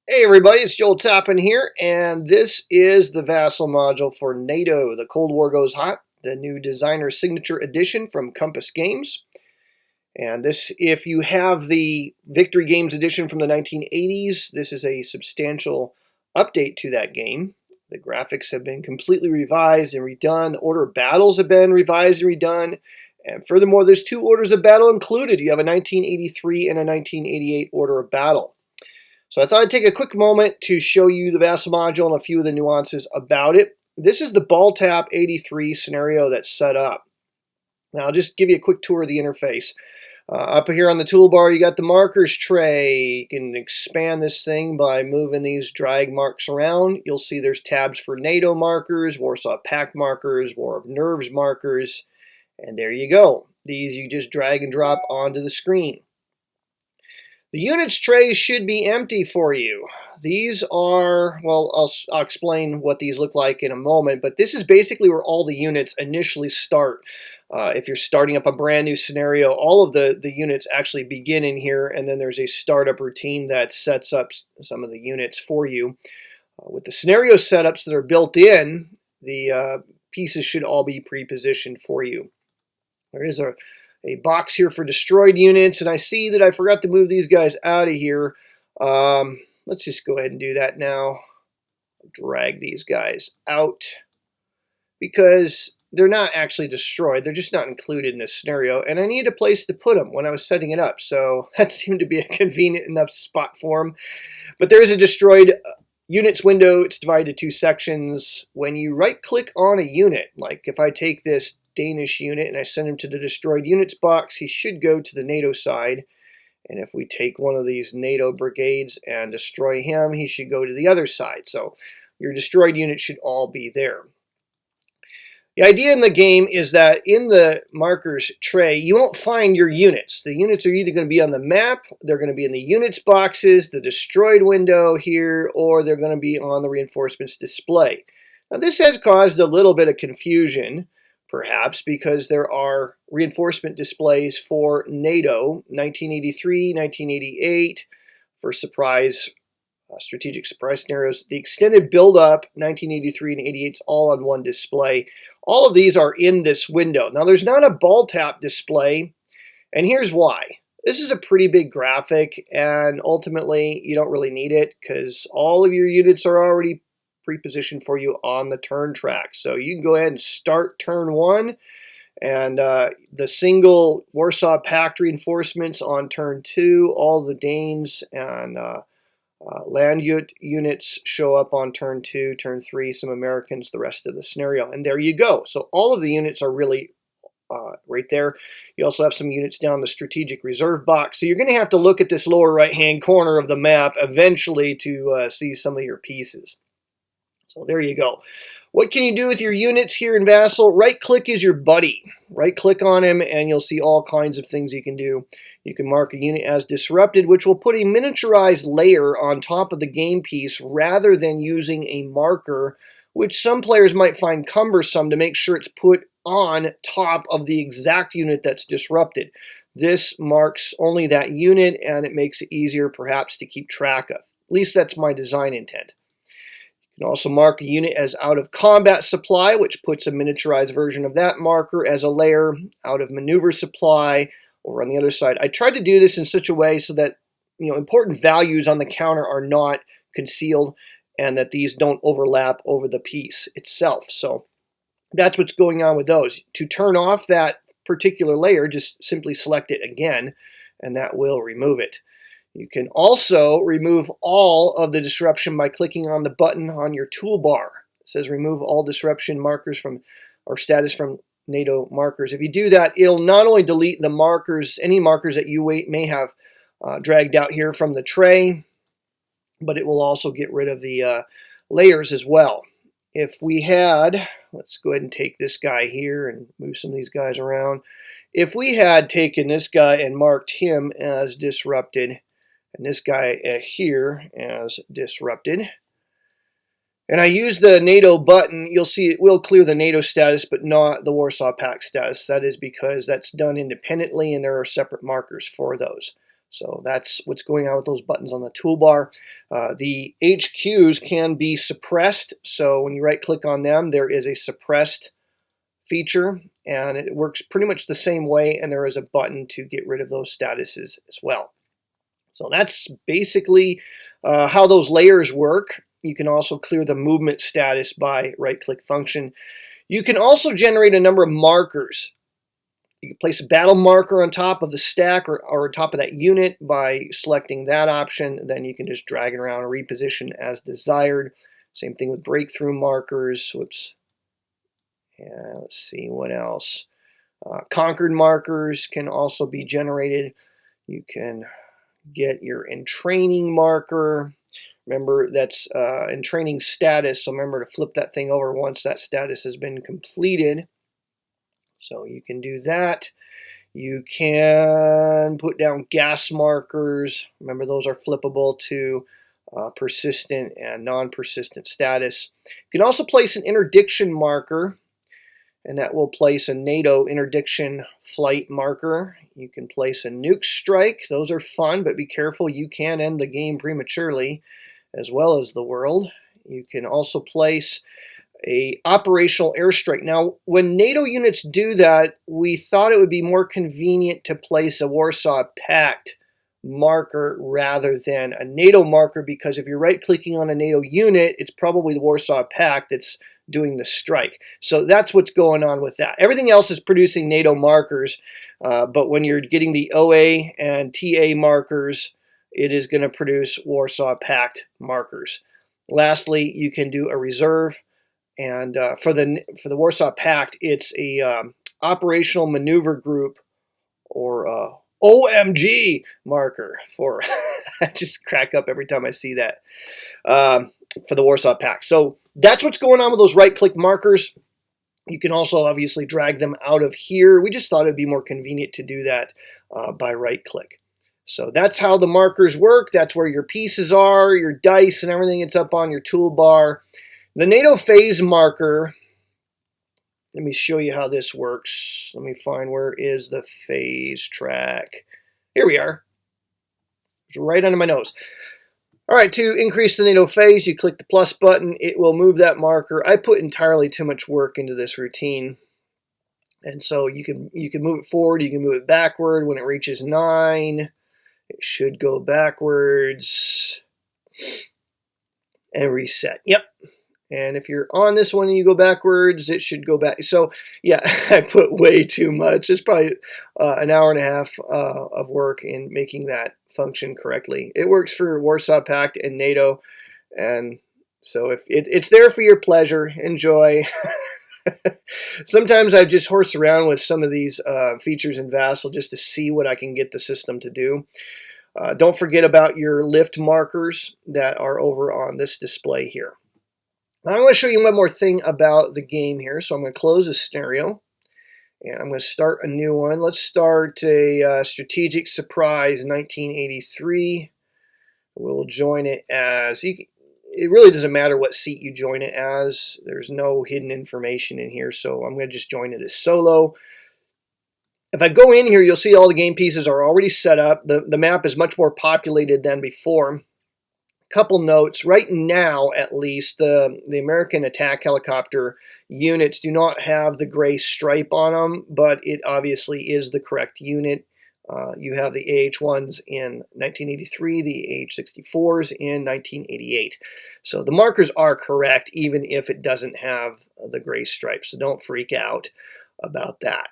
Hey everybody, it's Joel Tappan here, and this is the Vassal module for NATO, The Cold War Goes Hot, the new designer signature edition from Compass Games. And this, if you have the Victory Games edition from the 1980s, this is a substantial update to that game. The graphics have been completely revised and redone. The order of battles have been revised and redone. And furthermore, there's two orders of battle included. You have a 1983 and a 1988 order of battle. So I thought I'd take a quick moment to show you the VASSAL module and a few of the nuances about it. This is the ball tap 83 scenario that's set up. Now I'll just give you a quick tour of the interface. Up here on the toolbar you got the markers tray. You can expand this thing by moving these drag marks around. You'll see there's tabs for NATO markers, Warsaw Pact markers, War of Nerves markers, and there you go. These you just drag and drop onto the screen. The units trays should be empty for you. These are, well, I'll explain what these look like in a moment, but this is basically where all the units initially start. If you're starting up a brand new scenario, all of the units actually begin in here, and then there's a startup routine that sets up some of the units for you. With the scenario setups that are built in, the pieces should all be pre-positioned for you. There is a box here for destroyed units, and I see that I forgot to move these guys out of here. Let's just go ahead and do that now. Drag these guys out because they're not actually destroyed. They're just not included in this scenario, and I need a place to put them when I was setting it up, so that seemed to be a convenient enough spot for them. But there is a destroyed units window. It's divided into two sections. When you right-click on a unit, like if I take this Danish unit and I send him to the destroyed units box, he should go to the NATO side. And if we take one of these NATO brigades and destroy him, he should go to the other side. So your destroyed units should all be there. The idea in the game is that in the markers tray, you won't find your units. The units are either going to be on the map, they're going to be in the units boxes, the destroyed window here, or they're going to be on the reinforcements display. Now this has caused a little bit of confusion, perhaps because there are reinforcement displays for NATO 1983, 1988 for strategic surprise scenarios. The extended build-up 1983 and 88 is all on one display. All of these are in this window. Now there's not a ball tap display, and here's why. This is a pretty big graphic, and ultimately you don't really need it because all of your units are already pre-positioned for you on the turn track. So you can go ahead and start turn one, and the single Warsaw Pact reinforcements on turn two, all the Danes and land units show up on turn two, turn three, some Americans, the rest of the scenario. And there you go. So all of the units are really right there. You also have some units down the strategic reserve box. So you're going to have to look at this lower right-hand corner of the map eventually to see some of your pieces. So there you go. What can you do with your units here in VASSAL? Right-click is your buddy. Right-click on him and you'll see all kinds of things you can do. You can mark a unit as disrupted, which will put a miniaturized layer on top of the game piece rather than using a marker, which some players might find cumbersome to make sure it's put on top of the exact unit that's disrupted. This marks only that unit and it makes it easier perhaps to keep track of. At least that's my design intent. You can also mark a unit as out of combat supply, which puts a miniaturized version of that marker as a layer. Out of maneuver supply over on the other side. I tried to do this in such a way so that important values on the counter are not concealed and that these don't overlap over the piece itself. So that's what's going on with those. To turn off that particular layer, just simply select it again and that will remove it. You can also remove all of the disruption by clicking on the button on your toolbar. It says remove all disruption markers from or status from NATO markers. If you do that, it'll not only delete the markers, any markers that you may have dragged out here from the tray, but it will also get rid of the layers as well. If we had, let's go ahead and take this guy here and move some of these guys around. If we had taken this guy and marked him as disrupted, and this guy here as disrupted, and I use the NATO button, you'll see it will clear the NATO status, but not the Warsaw Pact status. That is because that's done independently, and there are separate markers for those. So that's what's going on with those buttons on the toolbar. The HQs can be suppressed. So when you right click on them, there is a suppressed feature, and it works pretty much the same way, and there is a button to get rid of those statuses as well. So that's basically how those layers work. You can also clear the movement status by right-click function. You can also generate a number of markers. You can place a battle marker on top of the stack or on top of that unit by selecting that option. Then you can just drag it around and reposition as desired. Same thing with breakthrough markers. Whoops. Yeah, let's see what else. Conquered markers can also be generated. You can get your entraining marker. Remember, that's entraining status, so remember to flip that thing over once that status has been completed. So you can do that. You can put down gas markers. Remember, those are flippable to persistent and non-persistent status. You can also place an interdiction marker, and that will place a NATO interdiction flight marker. You can place a nuke strike. Those are fun, but be careful. You can end the game prematurely, as well as the world. You can also place a operational airstrike. Now, when NATO units do that, we thought it would be more convenient to place a Warsaw Pact marker rather than a NATO marker, because if you're right-clicking on a NATO unit, it's probably the Warsaw Pact that's doing the strike. So that's what's going on with that. Everything else is producing NATO markers, but when you're getting the OA and TA markers, it is going to produce Warsaw Pact markers. Lastly, you can do a reserve, and for the Warsaw Pact, it's a operational maneuver group, or OMG marker for I just crack up every time I see that, for the Warsaw Pact. So that's what's going on with those right-click markers. You can also obviously drag them out of here. We just thought it'd be more convenient to do that by right-click. So that's how the markers work. That's where your pieces are, your dice and everything. It's up on your toolbar. The NATO phase marker, let me show you how this works. Let me find, where is the phase track? Here we are. It's right under my nose. All right, to increase the NATO phase, you click the plus button. It will move that marker. I put entirely too much work into this routine. And so you can move it forward, you can move it backward. When it reaches 9, it should go backwards and reset. Yep. And if you're on this one and you go backwards, it should go back. So yeah, I put way too much. It's probably an hour and a half of work in making that function correctly. It works for Warsaw Pact and NATO. And so if it's there for your pleasure, enjoy. Sometimes I just horse around with some of these features in VASSAL just to see what I can get the system to do. Don't forget about your lift markers that are over on this display here. Now I'm going to show you one more thing about the game here. So I'm going to close this scenario, and I'm going to start a new one. Let's start a Strategic Surprise 1983. We'll join it as... It really doesn't matter what seat you join it as. There's no hidden information in here, so I'm going to just join it as solo. If I go in here, you'll see all the game pieces are already set up. The map is much more populated than before. Couple notes. Right now, at least, the American attack helicopter units do not have the gray stripe on them, but it obviously is the correct unit. You have the AH-1s in 1983, the AH-64s in 1988. So the markers are correct, even if it doesn't have the gray stripe. So don't freak out about that.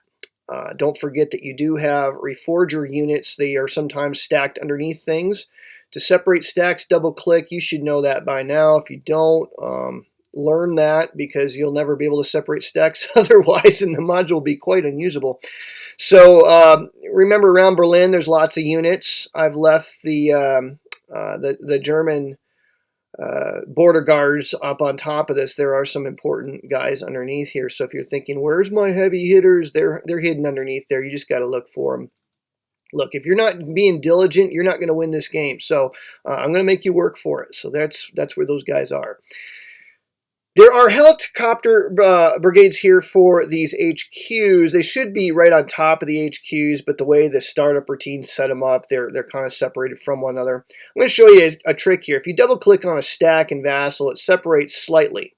Don't forget that you do have reforger units. They are sometimes stacked underneath things. To separate stacks, double-click. You should know that by now. If you don't, learn that, because you'll never be able to separate stacks otherwise, and the module will be quite unusable. So remember, around Berlin, there's lots of units. I've left the German border guards up on top of this. There are some important guys underneath here. So if you're thinking, where's my heavy hitters? They're hidden underneath there. You just got to look for them. Look, if you're not being diligent, you're not going to win this game. So I'm going to make you work for it. So that's where those guys are. There are helicopter brigades here for these HQs. They should be right on top of the HQs, but the way the startup routine set them up, they're kind of separated from one another. I'm going to show you a trick here. If you double click on a stack in VASSAL, it separates slightly.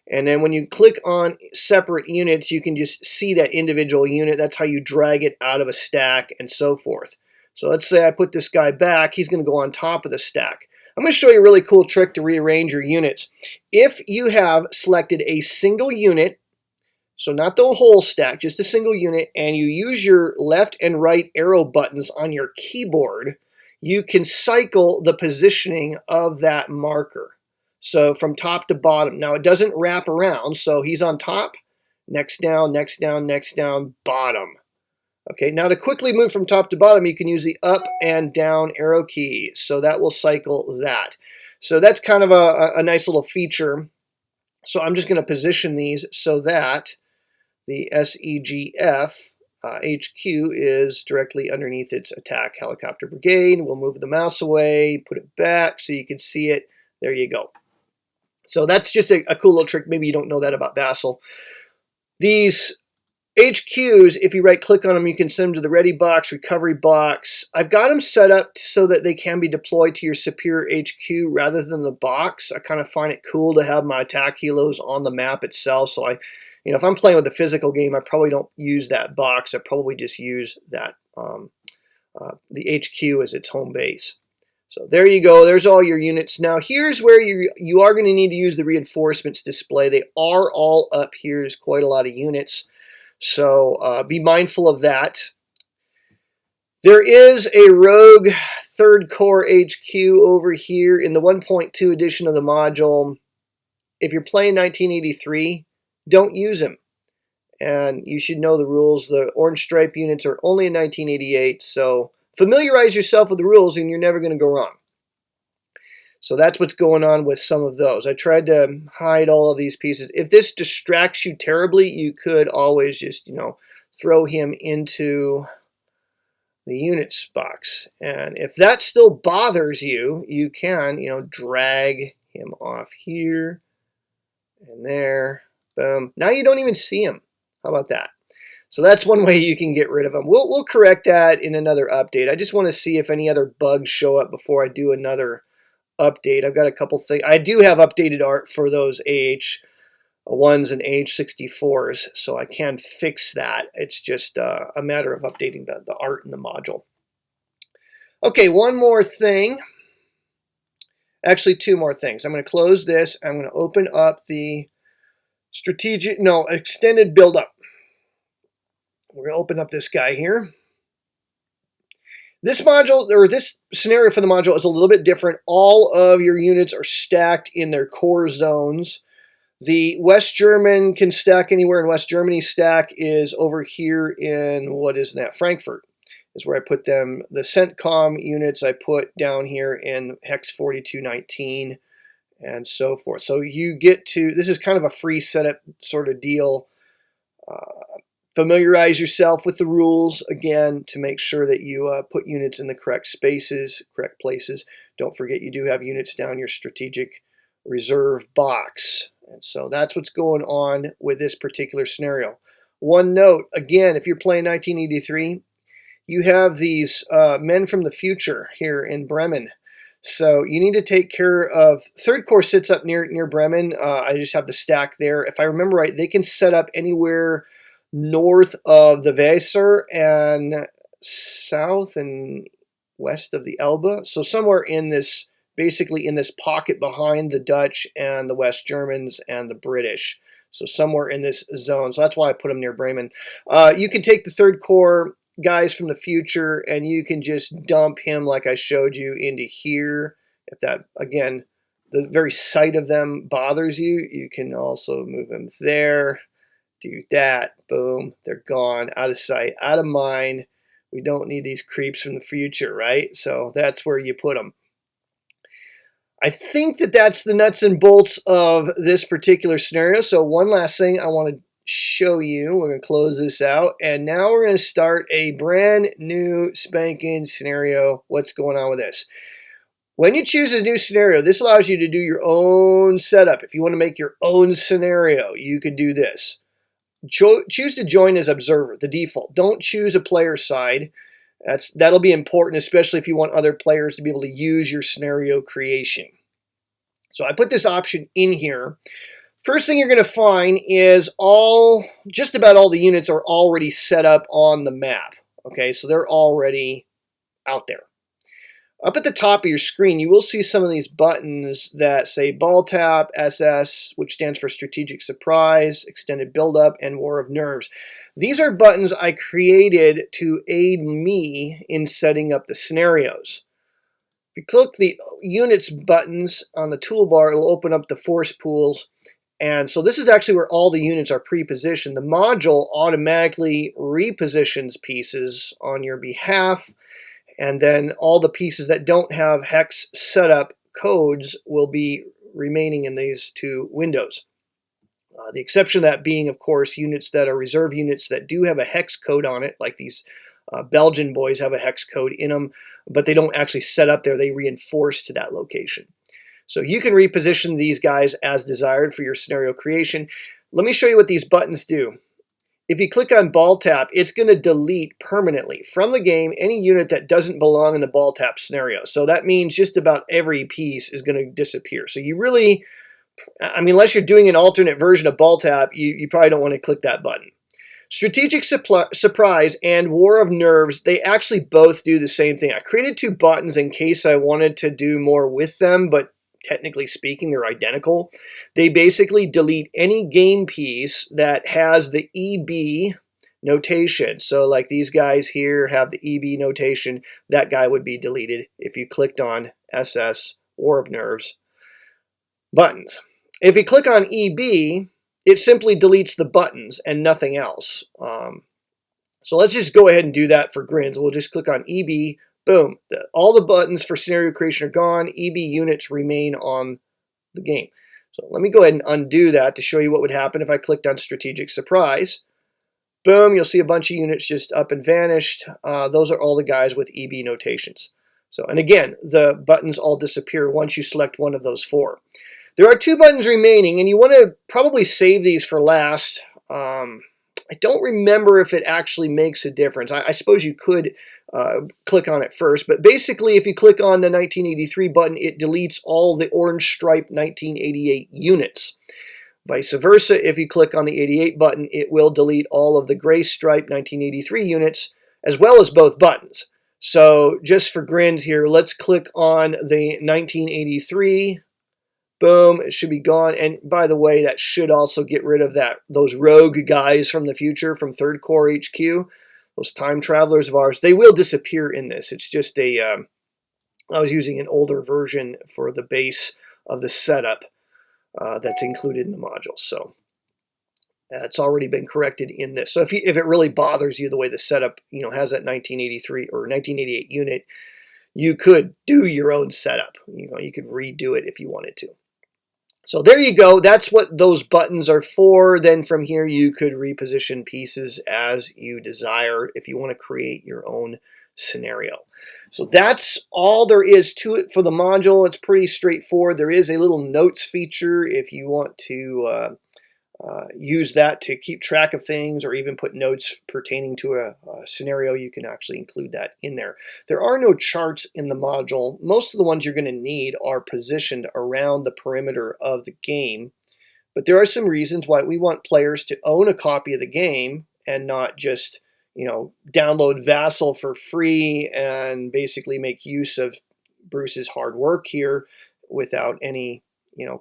And then when you click on separate units, you can just see that individual unit. That's how you drag it out of a stack and so forth. So let's say I put this guy back. He's going to go on top of the stack. I'm going to show you a really cool trick to rearrange your units. If you have selected a single unit, so not the whole stack, just a single unit, and you use your left and right arrow buttons on your keyboard, you can cycle the positioning of that marker. So from top to bottom. Now it doesn't wrap around, so he's on top, next down, next down, next down, bottom. Okay, now to quickly move from top to bottom, you can use the up and down arrow keys. So that will cycle that. So that's kind of a nice little feature. So I'm just going to position these so that the SEGF HQ is directly underneath its attack helicopter brigade. We'll move the mouse away, put it back so you can see it. There you go. So that's just a cool little trick. Maybe you don't know that about VASSAL. These HQs, if you right click on them, you can send them to the ready box, recovery box. I've got them set up so that they can be deployed to your superior HQ rather than the box. I kind of find it cool to have my attack helos on the map itself. So if I'm playing with a physical game, I probably don't use that box. I probably just use that the HQ as its home base. So there you go. There's all your units. Now here's where you are going to need to use the reinforcements display. They are all up here. There's quite a lot of units. So be mindful of that. There is a rogue 3rd Corps HQ over here in the 1.2 edition of the module. If you're playing 1983, don't use him. And you should know the rules. The orange stripe units are only in 1988, so familiarize yourself with the rules and you're never going to go wrong. So that's what's going on with some of those. I tried to hide all of these pieces. If this distracts you terribly, you could always just, throw him into the units box. And if that still bothers you, you can, drag him off here and there. Boom. Now you don't even see him. How about that? So that's one way you can get rid of them. We'll correct that in another update. I just want to see if any other bugs show up before I do another update. I've got a couple things. I do have updated art for those AH1s and AH64s, so I can fix that. It's just a matter of updating the art in the module. Okay, one more thing. Actually, two more things. I'm going to close this. I'm going to open up the extended buildup. We're going to open up this guy here. This module, or this scenario for the module, is a little bit different. All of your units are stacked in their core zones. The West German can stack anywhere in West Germany. Stack is over here in, what is that? Frankfurt is where I put them. The CENTCOM units I put down here in Hex 4219 and so forth. So you get to, this is kind of a free setup sort of deal. Familiarize yourself with the rules, again, to make sure that you put units in the correct spaces, correct places. Don't forget you do have units down your strategic reserve box. And so that's what's going on with this particular scenario. One note, again, if you're playing 1983, you have these men from the future here in Bremen. So you need to take care of, 3rd Corps sits up near Bremen. I just have the stack there. If I remember right, they can set up anywhere north of the Weser and south and west of the Elbe. So somewhere in this, basically in this pocket behind the Dutch and the West Germans and the British. So somewhere in this zone. So that's why I put them near Bremen. You can take the 3rd Corps guys from the future and you can just dump him like I showed you into here. If that, again, the very sight of them bothers you, you can also move them there. Do that, boom, they're gone, out of sight, out of mind. We don't need these creeps from the future, right? So that's where you put them. I think that's the nuts and bolts of this particular scenario. So one last thing I want to show you. We're going to close this out, and now we're going to start a brand new spanking scenario. What's going on with this? When you choose a new scenario, this allows you to do your own setup. If you want to make your own scenario, you could do this. Choose to join as observer, the default. Don't choose a player side. That'll be important, especially if you want other players to be able to use your scenario creation. So I put this option in here. First thing you're going to find is just about all the units are already set up on the map. Okay, so they're already out there. Up at the top of your screen, you will see some of these buttons that say Ball Tap, SS, which stands for Strategic Surprise, Extended Buildup, and War of Nerves. These are buttons I created to aid me in setting up the scenarios. If you click the Units buttons on the toolbar, it'll open up the force pools. And so this is actually where all the units are pre-positioned. The module automatically repositions pieces on your behalf, and then all the pieces that don't have hex setup codes will be remaining in these two windows. The exception of that being, of course, units that are reserve units that do have a hex code on it, like these Belgian boys have a hex code in them, but they don't actually set up there. They reinforce to that location. So you can reposition these guys as desired for your scenario creation. Let me show you what these buttons do. If you click on Ball Tap, it's going to delete permanently from the game any unit that doesn't belong in the Ball Tap scenario. So that means just about every piece is going to disappear. So you really, unless you're doing an alternate version of Ball Tap, you probably don't want to click that button. Strategic Surprise and War of Nerves, they actually both do the same thing. I created two buttons in case I wanted to do more with them, but technically speaking, they're identical. They basically delete any game piece that has the EB notation. So like these guys here have the EB notation. That guy would be deleted if you clicked on SS, War of Nerves, buttons. If you click on EB, it simply deletes the buttons and nothing else. So let's just go ahead and do that for grins. We'll just click on EB. Boom. All the buttons for scenario creation are gone. EB units remain on the game. So let me go ahead and undo that to show you what would happen if I clicked on Strategic Surprise. Boom, you'll see a bunch of units just up and vanished. Those are all the guys with EB notations. So, and again, the buttons all disappear once you select one of those four. There are two buttons remaining, and you want to probably save these for last. I don't remember if it actually makes a difference. I suppose you could click on it first, but basically if you click on the 1983 button, it deletes all the orange stripe 1988 units. Vice versa, if you click on the 88 button, it will delete all of the gray stripe 1983 units, as well as both buttons. So just for grins here, let's click on the 1983. Boom, it should be gone. And by the way, that should also get rid of those rogue guys from the future from Third Corps HQ, those time travelers of ours. They will disappear in this. It's just I was using an older version for the base of the setup that's included in the module. So it's already been corrected in this. So if it really bothers you the way the setup has that 1983 or 1988 unit, you could do your own setup. You could redo it if you wanted to. So there you go. That's what those buttons are for. Then from here, you could reposition pieces as you desire if you want to create your own scenario. So that's all there is to it for the module. It's pretty straightforward. There is a little notes feature if you want to use that to keep track of things or even put notes pertaining to a scenario. You can actually include that in there. There are no charts in the module. Most of the ones you're going to need are positioned around the perimeter of the game, but there are some reasons why we want players to own a copy of the game and not just download VASSAL for free and basically make use of Bruce's hard work here without any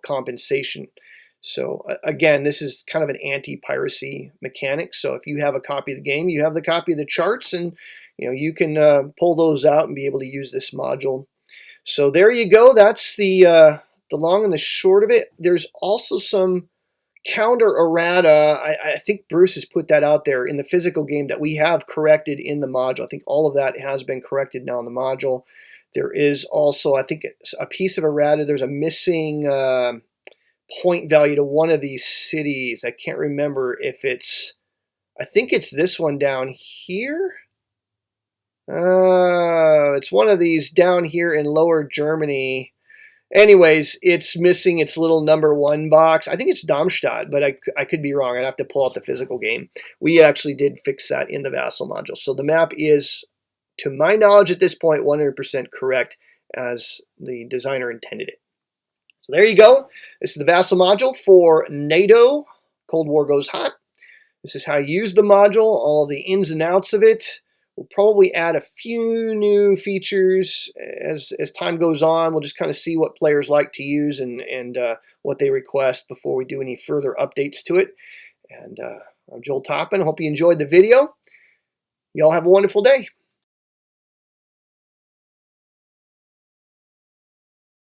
compensation. So again, this is kind of an anti-piracy mechanic. So if you have a copy of the game, you have the copy of the charts, and you can pull those out and be able to use this module. So there you go. That's the long and the short of it. There's also some counter errata. I think Bruce has put that out there in the physical game that we have corrected in the module. I think all of that has been corrected now in the module. There is also, I think, a piece of errata. There's a missing point value to one of these cities. I can't remember if I think it's this one down here. It's one of these down here in Lower Germany. Anyways, it's missing its little #1 box. I think it's Darmstadt, but I could be wrong. I'd have to pull out the physical game. We actually did fix that in the Vassal module. So the map is, to my knowledge at this point, 100% correct as the designer intended it. So there you go. This is the Vassal module for NATO. Cold War Goes Hot. This is how you use the module, all the ins and outs of it. We'll probably add a few new features as time goes on. We'll just kind of see what players like to use and what they request before we do any further updates to it. And I'm Joel Toppin. Hope you enjoyed the video. Y'all have a wonderful day.